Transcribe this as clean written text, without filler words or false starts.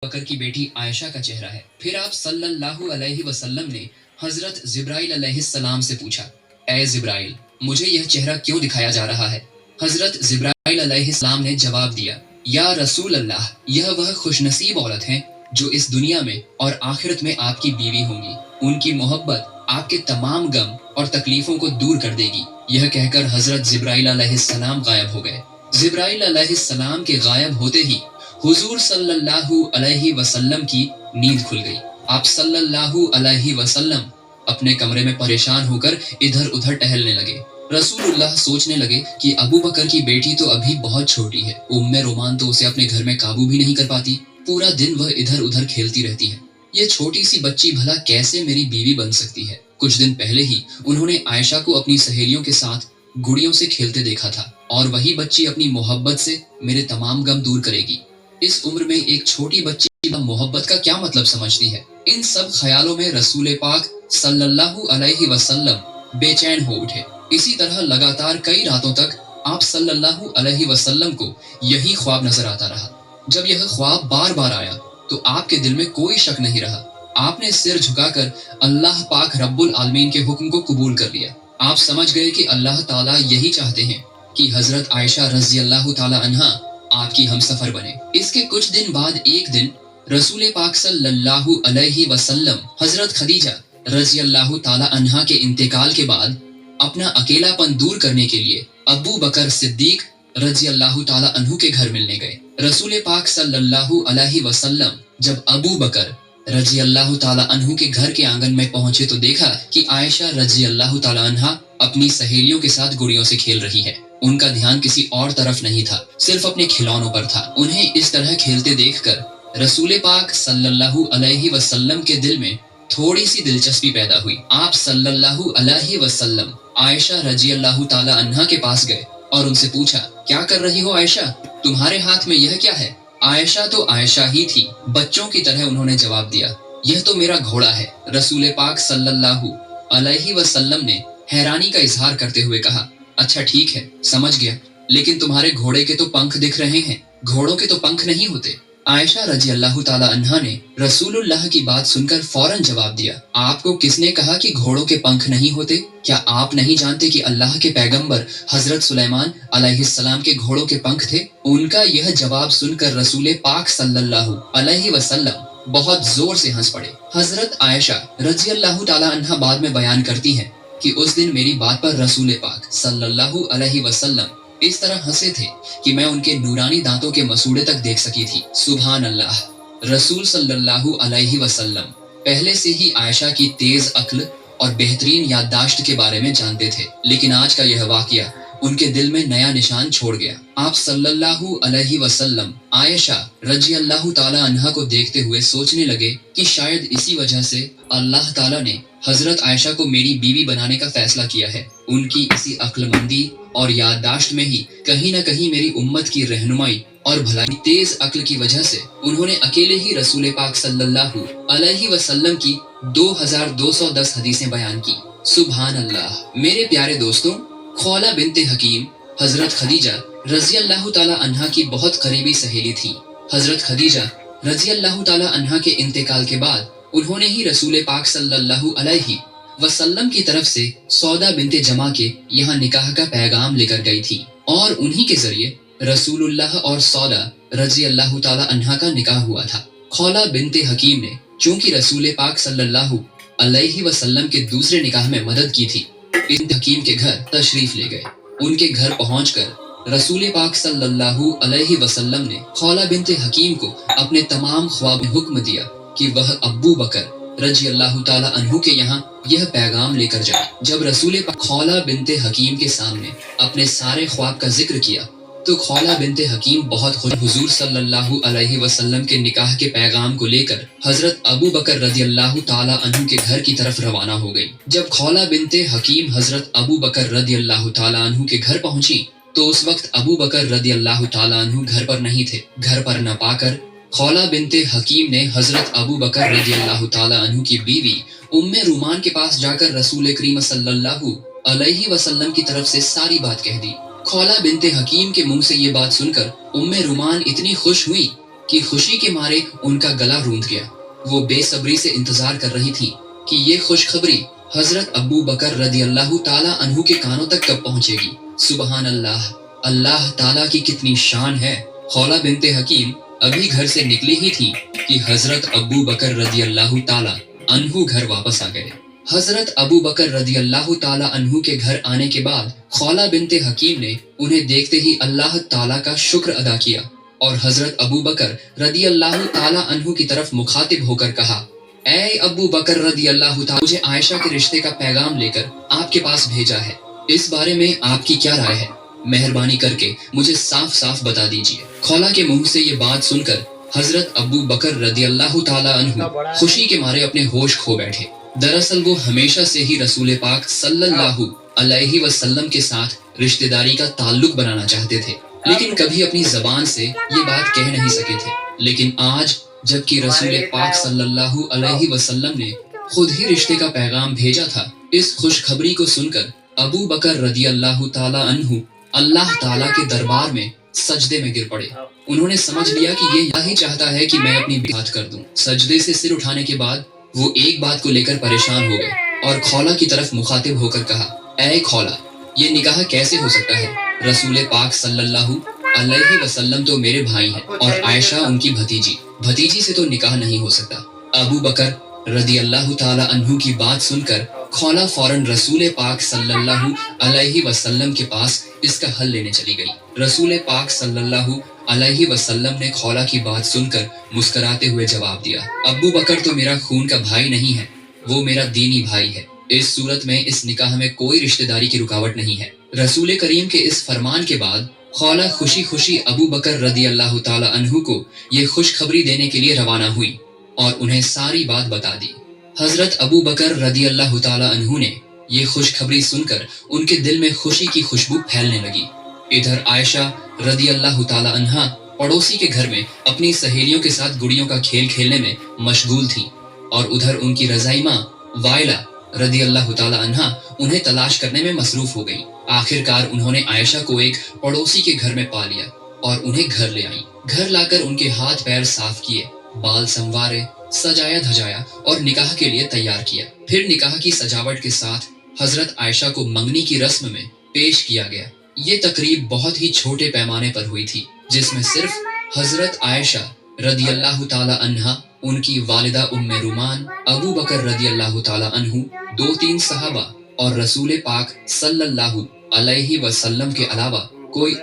बकर की बेटी आयशा का चेहरा है। फिर आप सल्लल्लाहु अलैहि वसल्लम ने हजरत जिब्राइल अलैहिस्सलाम से पूछा, ए जिब्राइल, मुझे यह चेहरा क्यों दिखाया जा रहा है? हजरत जिब्राइल अलैहिस्सलाम ने जवाब दिया, या रसूल अल्लाह, यह वह खुशनसीब औरत हैं जो इस दुनिया में और आखिरत में आपकी बीवी होंगी। उनकी मोहब्बत आपके तमाम गम और तकलीफों को दूर कर देगी। यह कहकर हजरत जिब्राइल अलैहिस्सलाम गायब हो गए। जिब्राइल अलैहिस्सलाम के गायब होते ही हुजूर सल्लल्लाहु अलैहि वसल्लम की नींद खुल गई। आप सल्लल्लाहु अलैहि वसल्लम अपने कमरे में परेशान होकर इधर उधर टहलने लगे। रसूलुल्लाह सोचने लगे कि अबू बकर की बेटी तो अभी बहुत छोटी है, उम्मे रोमान तो उसे अपने घर में काबू भी नहीं कर पाती। पूरा दिन वह इधर उधर खेलती रहती है। ये छोटी सी बच्ची भला कैसे मेरी बीवी बन सकती है? कुछ दिन पहले ही उन्होंने आयशा को अपनी सहेलियों के साथ गुड़ियों से खेलते देखा था, और वही बच्ची अपनी मोहब्बत से मेरे तमाम गम दूर करेगी। इस उम्र में एक छोटी बच्ची मोहब्बत का क्या मतलब समझती है? इन सब ख्यालों में रसूल पाक सल्लल्लाहु अलैहि वसल्लम बेचैन हो उठे। इसी तरह लगातार कई रातों तक आप सल्लल्लाहु अलैहि वसल्लम को यही ख्वाब नजर आता रहा। जब यह ख्वाब बार बार आया तो आपके दिल में कोई शक नहीं रहा। आपने सिर झुकाकर अल्लाह पाक रब्बुल आलमीन के हुक्म को कबूल कर लिया। आप समझ गए कि अल्लाह ताला यही चाहते हैं कि हजरत आयशा रजी अल्लाह ताला अन्हा आपकी हमसफर बने। इसके कुछ दिन बाद एक दिन रसूल पाक सल्लल्लाहु अलैहि वसल्लम हजरत खदीजा रजी अल्लाह ताला अन्हा के इंतकाल के बाद अपना अकेलापन दूर करने के लिए अबू बकर सिद्दीक रजी अल्लाह ताला अन्हु के घर मिलने गए। रसूल पाक सल्लल्लाहु अलैहि वसल्लम जब अबू बकर रजी अल्लाह ताला अन्हु के घर के आंगन में पहुंचे तो देखा कि आयशा रजी अल्लाह ताला अन्हा अपनी सहेलियों के साथ गुड़ियों से खेल रही है। उनका ध्यान किसी और तरफ नहीं था, सिर्फ अपने खिलौनों पर था। उन्हें इस तरह खेलते देखकर रसूल पाक सल्लल्लाहु अलैहि वसल्लम के दिल में थोड़ी सी दिलचस्पी पैदा हुई। आप सल्लल्लाहु अलैहि वसल्लम आयशा रजी अल्लाह ताला अन्हा के पास गए और उनसे पूछा, क्या कर रही हो आयशा? तुम्हारे हाथ में यह क्या है? आयशा तो आयशा ही थी। बच्चों की तरह उन्होंने जवाब दिया, यह तो मेरा घोड़ा है। रसूल पाक सल्लल्लाहु अलैहि वसल्लम ने हैरानी का इजहार करते हुए कहा, अच्छा ठीक है, समझ गया, लेकिन तुम्हारे घोड़े के तो पंख दिख रहे हैं, घोड़ों के तो पंख नहीं होते। आयशा रजी अल्लाह ताला अन्हा ने रसूलुल्लाह की बात सुनकर फौरन जवाब दिया, आपको किसने कहा कि घोड़ों के पंख नहीं होते? क्या आप नहीं जानते कि अल्लाह के पैगंबर हजरत सुलेमान अलैहिस्सलाम के घोड़ों के पंख थे? उनका यह जवाब सुनकर रसूल पाक सल्लल्लाहु अलैहि वसल्लम बहुत जोर से हंस पड़े। हजरत आयशा रजी अल्लाह ताला अन्हा बाद में बयान करती हैं कि उस दिन मेरी बात पर रसूल पाक सल्लल्लाहु अलैहि वसल्लम इस तरह हंसे थे कि मैं उनके नूरानी दांतों के मसूड़े तक देख सकी थी। सुभान अल्लाह। रसूल सल्लल्लाहु अलैहि वसल्लम पहले से ही आयशा की तेज अक्ल और बेहतरीन याददाश्त के बारे में जानते थे, लेकिन आज का यह वाकया उनके दिल में नया निशान छोड़ गया। आप सल्लल्लाहु अलैहि वसल्लम आयशा रजी अल्लाह ताला अन्हा को देखते हुए सोचने लगे कि शायद इसी वजह से अल्लाह ताला ने हजरत आयशा को मेरी बीवी बनाने का फैसला किया है। उनकी इसी अक्लमंदी और याददाश्त में ही कहीं न कहीं मेरी उम्मत की रहनुमाई और भलाई तेज अक्ल की वजह से उन्होंने अकेले ही रसूल पाक सल्लल्लाहु अलैहि वसल्लम की 2210 हदीसें बयान की। सुभान अल्लाह। मेरे प्यारे दोस्तों, खौला बिनते हकीम हजरत खदीजा रजी अल्लाह ताला अन्हा की बहुत करीबी सहेली थी। हजरत खदीजा रजी अल्लाह ताला अन्हा के इंतकाल के बाद उन्होंने ही रसूल पाक सल्लल्लाहु अलैहि वसल्लम की तरफ से सौदा बिनते जमा के यहाँ निकाह का पैगाम लेकर गई थी, और उन्हीं के जरिए रसूलुल्लाह और सौदा रजी अल्लाह ताला अन्हा का निकाह हुआ था। खौला बिनते हकीम ने चूंकि रसूल पाक सल्लल्लाहु अलैहि वसल्लम के दूसरे निकाह में मदद की थी, बिनते हकीम के घर तशरीफ ले गए। उनके घर पहुंचकर रसूल पाक सल्लल्लाहु अलैहि वसल्लम ने खौला बिनते हकीम को अपने तमाम ख्वाब में हुक्म दिया कि वह अबू बकर रजी अल्लाह ताला अन्हु के यहाँ यह पैगाम लेकर जाए। जब रसूल पाक खौला बिनते हकीम के सामने अपने सारे ख्वाब का जिक्र किया तो खौला बिनते हकीम बहुत खुश हुजूर सल्लल्लाहु अलैहि वसल्लम के निकाह के पैगाम को लेकर हजरत अबू बकर रजी अल्लाह ताला अन्हु के घर की तरफ रवाना हो गई। जब खौला बिनते हकीम हजरत अबू बकर रजी अल्लाह ताला अन्हु के घर पहुंची तो उस वक्त अबू बकर रजी अल्लाह ताला अन्हु घर पर नहीं थे। घर पर न पाकर खौला बिनते हकीम ने हजरत अबू बकर रजी अल्लाह ताला अन्हु की बीवी उम्मे रूमान के पास जाकर रसूल करीम सल्लल्लाहु अलैहि वसल्लम की तरफ से सारी बात कह दी। खौला बिनते हकीम के मुंह से ये बात सुनकर उम्मे रूमान इतनी खुश हुई کہ خوشی کے مارے ان کا گلا روند گیا۔ وہ بے صبری سے انتظار کر رہی تھی کہ یہ خوشخبری حضرت ابو بکر رضی اللہ تعالیٰ عنہ کے کانوں تک کب پہنچے گی۔ سبحان اللہ، اللہ تعالیٰ کی کتنی شان ہے۔ خولہ بنت حکیم ابھی گھر سے نکلی ہی تھی کہ حضرت ابو بکر رضی اللہ تعالیٰ عنہ گھر واپس آ گئے۔ حضرت ابو بکر رضی اللہ تعالیٰ عنہ کے گھر آنے کے بعد خولہ بنت حکیم نے انہیں دیکھتے ہی اللہ تعالیٰ کا شکر ادا کیا اور حضرت ابو بکر رضی اللہ تعالیٰ عنہ کی طرف مخاطب ہو کر کہا، اے ابو بکر رضی اللہ تعالیٰ، مجھے عائشہ کے رشتے کا پیغام لے کر آپ کے پاس بھیجا ہے، اس بارے میں آپ کی کیا رائے ہے؟ مہربانی کر کے مجھے صاف صاف بتا دیجیے۔ خولہ کے منہ سے یہ بات سن کر حضرت ابو بکر رضی اللہ تعالیٰ عنہ خوشی کے مارے اپنے ہوش کھو بیٹھے۔ دراصل وہ ہمیشہ سے ہی رسول پاک صلی اللہ علیہ وسلم کے ساتھ رشتہ داری کا تعلق بنانا چاہتے تھے، لیکن کبھی اپنی زبان سے یہ بات کہہ نہیں سکے تھے۔ لیکن آج جبکہ رسول پاک صلی اللہ علیہ وسلم نے خود ہی رشتے کا پیغام بھیجا تھا، اس خوشخبری کو سن کر ابو بکر رضی اللہ تعالیٰ عنہ اللہ تعالیٰ کے دربار میں سجدے میں گر پڑے۔ انہوں نے سمجھ لیا کہ یہ یہی چاہتا ہے کہ میں اپنی بات کر دوں۔ سجدے سے سر اٹھانے کے بعد وہ ایک بات کو لے کر پریشان ہو گئے اور خولہ کی طرف مخاطب ہو کر کہا، اے خولہ، یہ نکاح کیسے ہو سکتا ہے؟ رسول پاک صلی اللہ علیہ وسلم تو میرے بھائی ہیں اور عائشہ ان کی بھتیجی سے تو نکاح نہیں ہو سکتا۔ ابو بکر رضی اللہ تعالیٰ عنہ کی بات سن کر خولہ فوراً رسول پاک صلی اللہ علیہ وسلم کے پاس اس کا حل لینے چلی گئی۔ رسول پاک صلی اللہ علیہ وسلم نے خولہ کی بات سن کر مسکراتے ہوئے جواب دیا، ابو بکر تو میرا خون کا بھائی نہیں ہے، وہ میرا دینی بھائی ہے۔ اس صورت میں اس نکاح میں کوئی رشتہ داری کی رکاوٹ نہیں ہے۔ رسول کریم کے اس فرمان کے بعد خولہ خوشی خوشی ابو بکر رضی اللہ تعالیٰ عنہ کو یہ خوشخبری دینے کے لیے روانہ ہوئی اور انہیں ساری بات بتا دی۔ حضرت ابو بکر رضی اللہ تعالیٰ عنہ نے یہ خوشخبری سن کر ان کے دل میں خوشی کی خوشبو پھیلنے لگی۔ ادھر عائشہ رضی اللہ تعالیٰ عنہا پڑوسی کے گھر میں اپنی سہیلیوں کے ساتھ گڑیوں کا کھیل کھیلنے میں مشغول تھیں اور ادھر ان کی رضائی ماں وائلہ رضی اللہ تعالیٰ عنہا انہیں تلاش کرنے میں مصروف ہو گئی۔ آخر کار انہوں نے عائشہ کو ایک پڑوسی کے گھر میں پا لیا اور انہیں گھر لے آئیں۔ گھر لا کر ان کے ہاتھ پیر صاف کیے، بال سنوارے، سجایا دھجایا اور نکاح کے لیے تیار کیا۔ پھر نکاح کی سجاوٹ کے ساتھ حضرت عائشہ کو منگنی کی رسم میں پیش کیا گیا۔ یہ تقریب بہت ہی چھوٹے پیمانے پر ہوئی تھی، جس میں صرف حضرت عائشہ رضی اللہ تعالیٰ عنہا، ان کی والدہ ام رومان، ابو بکر رضی اللہ تعالیٰ عنہ، 2-3 صحابہ اور رسول پاک صلی اللہ علیہ وسلم کے علاوہ کوئی